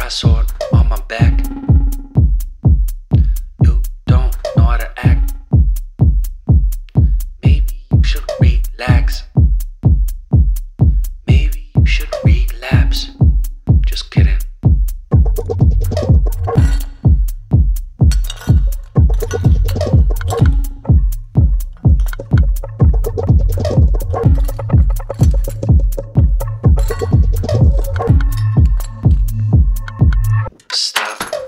brass sword on my back. You don't know how to act. Maybe you should relax. Maybe you should relapse. Just kidding.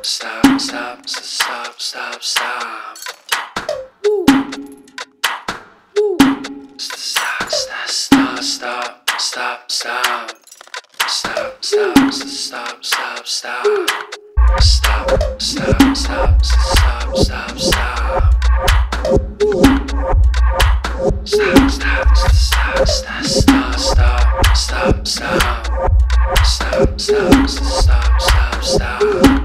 Stop, stop, stop, stop, stop. Woo. Woo. Stop, stop, stop, stop, stop, stop. Stop, stop, stop, stop, stop. Stop, stop, stop, stop, stop, stop. Woo. Stop, stop, stop, stop, stop, stop, stop, stop. Stop, stop, stop, stop, stop.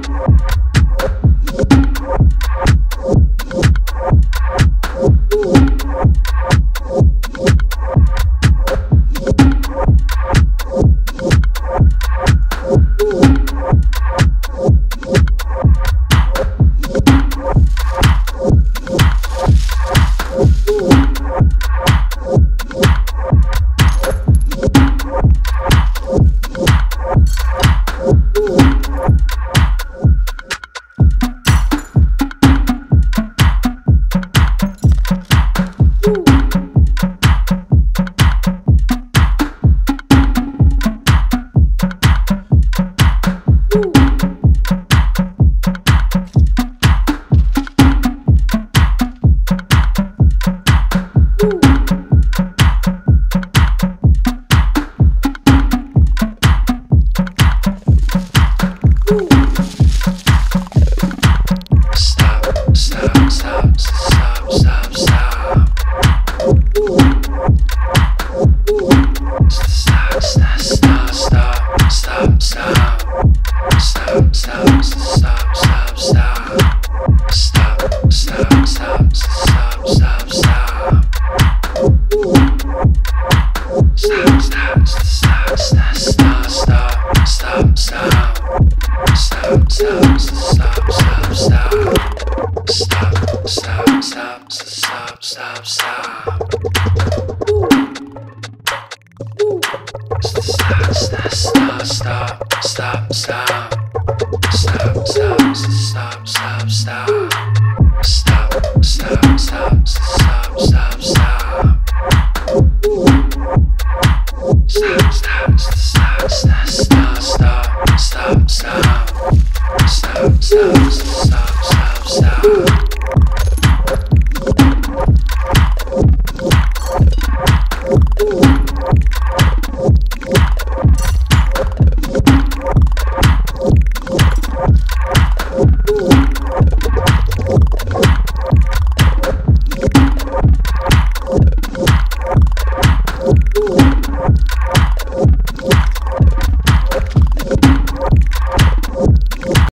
Stop.